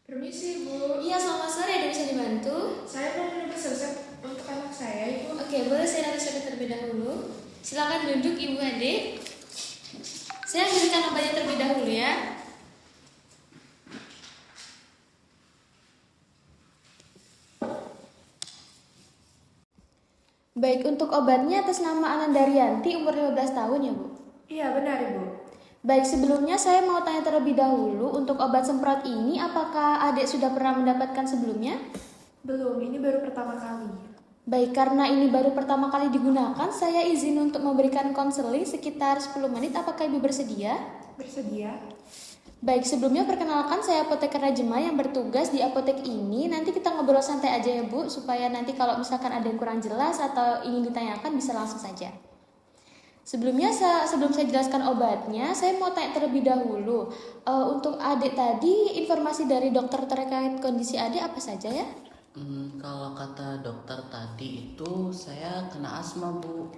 Permisi, Bu. Iya, selamat sore. Ada bisa dibantu? Saya mau menulis resep untuk anak saya, Ibu. Oke, boleh saya resepnya terlebih dahulu. Silakan duduk, Ibu Adik. Saya ambilkan obatnya terlebih dahulu ya. Baik, untuk obatnya atas nama Ananda Rianti, umur 15 tahun ya, Bu? Iya, benar, Ibu. Baik, sebelumnya saya mau tanya terlebih dahulu, untuk obat semprot ini apakah adik sudah pernah mendapatkan sebelumnya? Belum, ini baru pertama kali. Baik, karena ini baru pertama kali digunakan, saya izin untuk memberikan konseling sekitar 10 menit. Apakah Ibu bersedia? Bersedia? Baik, sebelumnya perkenalkan saya apoteker Rajema yang bertugas di apotek ini. Nanti kita ngobrol santai aja ya Bu, supaya nanti kalau misalkan ada yang kurang jelas atau ingin ditanyakan bisa langsung saja. Sebelum saya jelaskan obatnya, saya mau tanya terlebih dahulu. Untuk adik tadi, informasi dari dokter terkait kondisi adik apa saja ya? Kalau kata dokter tadi itu saya kena asma, Bu.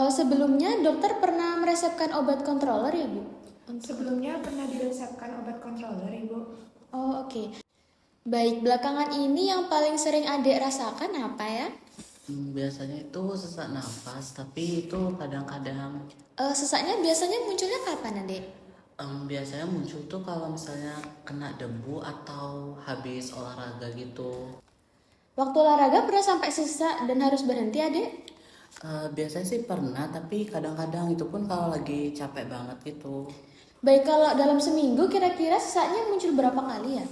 Sebelumnya dokter pernah meresepkan obat controller ya Bu? Sebelumnya pernah diresepkan obat controller, Ibu. Oh oke. Baik, belakangan ini yang paling sering adik rasakan apa ya? Biasanya itu sesak nafas, tapi itu kadang-kadang Sesaknya biasanya munculnya kapan adik? biasanya muncul tuh kalau misalnya kena debu atau habis olahraga gitu. Waktu olahraga pernah sampai sesak dan harus berhenti adik? Biasanya sih pernah, tapi kadang-kadang itu pun kalau lagi capek banget gitu. Baik, kalau dalam seminggu kira-kira sesaknya muncul berapa kali ya?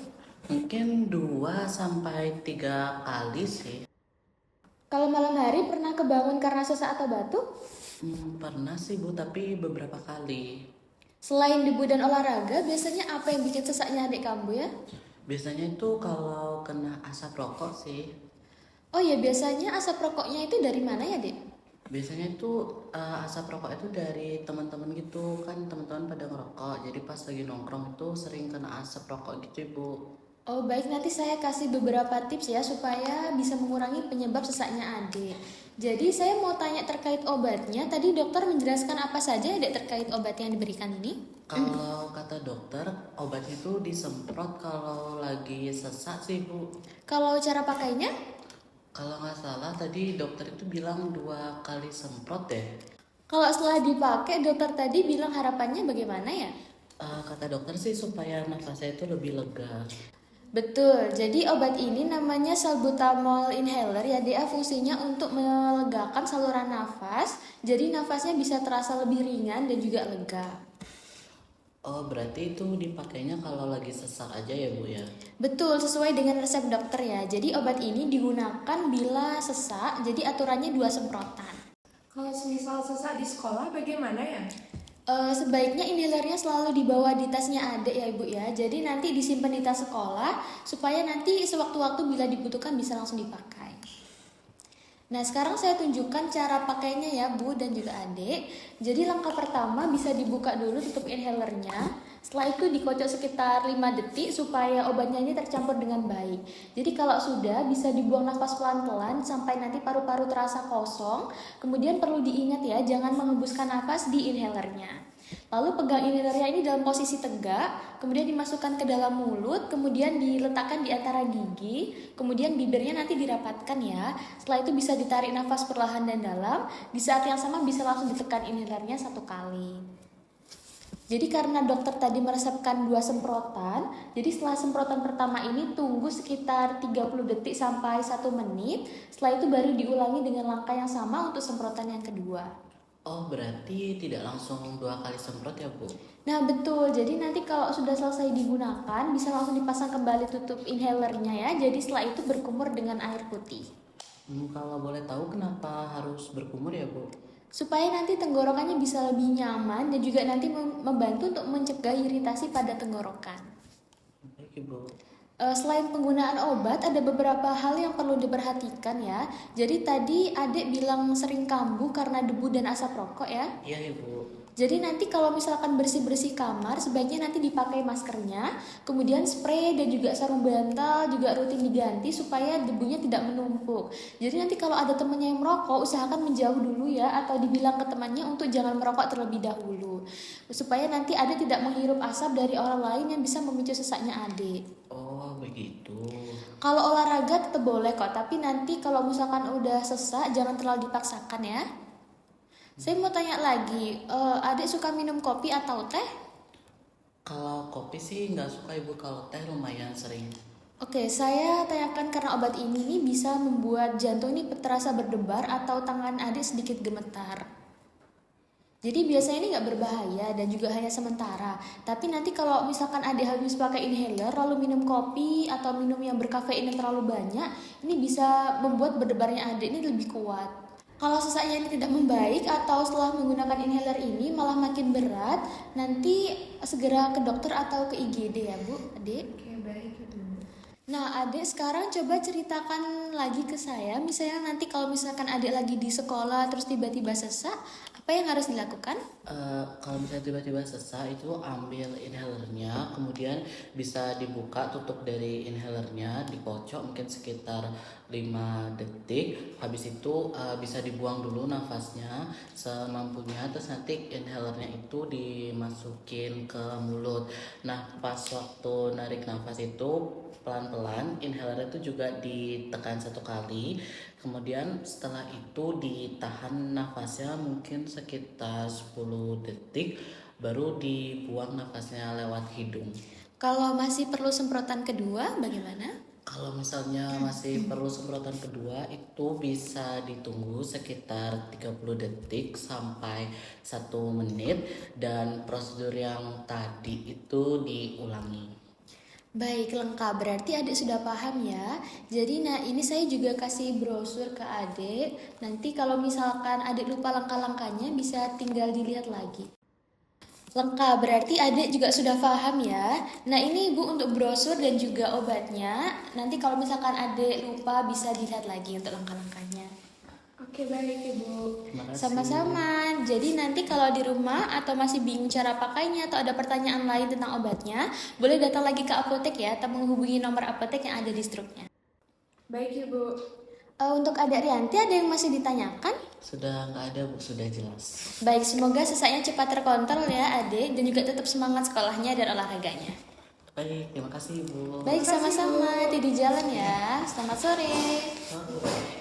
Mungkin 2 sampai 3 kali sih. Kalau malam hari pernah kebangun karena sesak atau batuk? Pernah sih, Bu, tapi beberapa kali. Selain debu dan olahraga, biasanya apa yang bikin sesaknya adik kamu ya? Biasanya itu kalau kena asap rokok sih. Oh ya, biasanya asap rokoknya itu dari mana ya, Dek? Biasanya itu asap rokok itu dari teman-teman gitu kan, teman-teman pada ngerokok. Jadi pas lagi nongkrong itu sering kena asap rokok gitu, Ibu. Oh baik, nanti saya kasih beberapa tips ya supaya bisa mengurangi penyebab sesaknya adik. Jadi saya mau tanya terkait obatnya. Tadi dokter menjelaskan apa saja ya, Dek, terkait obat yang diberikan ini? Kalau kata dokter, obat itu disemprot kalau lagi sesak sih, Bu. Kalau cara pakainya? Kalau nggak salah tadi dokter itu bilang 2 kali semprot deh. Kalau setelah dipakai, dokter tadi bilang harapannya bagaimana ya? Kata dokter sih supaya nafasnya itu lebih lega. Betul, jadi obat ini namanya salbutamol inhaler ya dia fungsinya untuk melegakan saluran nafas. Jadi nafasnya bisa terasa lebih ringan dan juga lega. Oh, berarti itu dipakainya kalau lagi sesak aja ya, Bu ya? Betul, sesuai dengan resep dokter ya. Jadi obat ini digunakan bila sesak, jadi aturannya 2 semprotan. Kalau semisal sesak di sekolah, bagaimana ya? Sebaiknya inhalernya selalu dibawa di tasnya adik ya Ibu ya. Jadi nanti disimpan di tas sekolah supaya nanti sewaktu-waktu bila dibutuhkan bisa langsung dipakai. Nah sekarang saya tunjukkan cara pakainya ya Bu dan juga adik. Jadi langkah pertama bisa dibuka dulu tutup inhalernya. Setelah itu dikocok sekitar 5 detik supaya obatnya ini tercampur dengan baik. Jadi kalau sudah bisa dibuang nafas pelan-pelan sampai nanti paru-paru terasa kosong. Kemudian perlu diingat ya jangan menghembuskan nafas di inhalernya. Lalu pegang inhalernya ini dalam posisi tegak, kemudian dimasukkan ke dalam mulut, kemudian diletakkan di antara gigi, kemudian bibirnya nanti dirapatkan ya. Setelah itu bisa ditarik nafas perlahan dan dalam, di saat yang sama bisa langsung ditekan inhalernya 1 kali. Jadi karena dokter tadi meresepkan 2 semprotan, jadi setelah semprotan pertama ini tunggu sekitar 30 detik sampai 1 menit, setelah itu baru diulangi dengan langkah yang sama untuk semprotan yang kedua. Oh, berarti tidak langsung 2 kali semprot ya, Bu? Nah betul, jadi nanti kalau sudah selesai digunakan bisa langsung dipasang kembali tutup inhalernya ya. Jadi setelah itu berkumur dengan air putih. Kalau boleh tahu kenapa harus berkumur ya, Bu? Supaya nanti tenggorokannya bisa lebih nyaman dan juga nanti membantu untuk mencegah iritasi pada tenggorokan. Baik, Ibu. Selain penggunaan obat, ada beberapa hal yang perlu diperhatikan ya. Jadi tadi adik bilang sering kambuh karena debu dan asap rokok ya. Iya, Ibu. Jadi nanti kalau misalkan bersih-bersih kamar, sebaiknya nanti dipakai maskernya, kemudian spray dan juga sarung bantal juga rutin diganti supaya debunya tidak menumpuk. Jadi nanti kalau ada temannya yang merokok, usahakan menjauh dulu ya, atau dibilang ke temannya untuk jangan merokok terlebih dahulu. Bu. Supaya nanti adik tidak menghirup asap dari orang lain yang bisa memicu sesaknya adik. Oh begitu. Kalau olahraga tetap boleh kok, tapi nanti kalau misalkan udah sesak jangan terlalu dipaksakan ya. Saya mau tanya lagi, adik suka minum kopi atau teh? Kalau kopi sih nggak suka ibu, kalau teh lumayan sering. Oke, saya tanyakan karena obat ini nih bisa membuat jantung ini terasa berdebar atau tangan adik sedikit gemetar. Jadi biasanya ini nggak berbahaya dan juga hanya sementara. Tapi nanti kalau misalkan adik habis pakai inhaler lalu minum kopi atau minum yang berkafein yang terlalu banyak, ini bisa membuat berdebarnya adik ini lebih kuat. Kalau sesaknya ini tidak membaik atau setelah menggunakan inhaler ini malah makin berat, nanti segera ke dokter atau ke IGD ya Bu, adik. Oke, baik Ibu. Nah, adik sekarang coba ceritakan lagi ke saya, misalnya nanti kalau misalkan adik lagi di sekolah terus tiba-tiba sesak, apa yang harus dilakukan? Kalau misalnya tiba-tiba sesak itu ambil inhalernya, kemudian bisa dibuka tutup dari inhalernya, dikocok mungkin sekitar 5 detik. Habis itu bisa dibuang dulu nafasnya semampunya, terus nanti inhalernya itu dimasukin ke mulut. Nah, pas waktu narik nafas itu pelan-pelan inhaler itu juga ditekan 1 kali, kemudian setelah itu ditahan nafasnya mungkin sekitar 10 detik, baru dibuang nafasnya lewat hidung. Kalau masih perlu semprotan kedua, bagaimana? Kalau misalnya masih perlu semprotan kedua itu bisa ditunggu sekitar 30 detik sampai 1 menit, dan prosedur yang tadi itu diulangi. Baik, lengkap. Berarti adik sudah paham ya. Jadi nah ini saya juga kasih brosur ke adik. Nanti kalau misalkan adik lupa langkah-langkahnya bisa tinggal dilihat lagi. Lengkap, berarti adik juga sudah paham ya. Nah ini ibu untuk brosur dan juga obatnya. Nanti kalau misalkan adik lupa bisa dilihat lagi untuk langkah-langkahnya. Oke, baik Ibu. Terima kasih. Sama-sama. Jadi nanti kalau di rumah atau masih bingung cara pakainya atau ada pertanyaan lain tentang obatnya, boleh datang lagi ke apotek ya atau menghubungi nomor apotek yang ada di struknya. Baik Ibu. Untuk adik Rianti ada yang masih ditanyakan? Sudah nggak ada Bu, sudah jelas. Baik, semoga sesaknya cepat terkontrol ya adik dan juga tetap semangat sekolahnya dan olahraganya. Baik, terima kasih Bu. Baik, Terima kasih, sama-sama. Bu. Hati di jalan ya. Selamat sore. Selamat.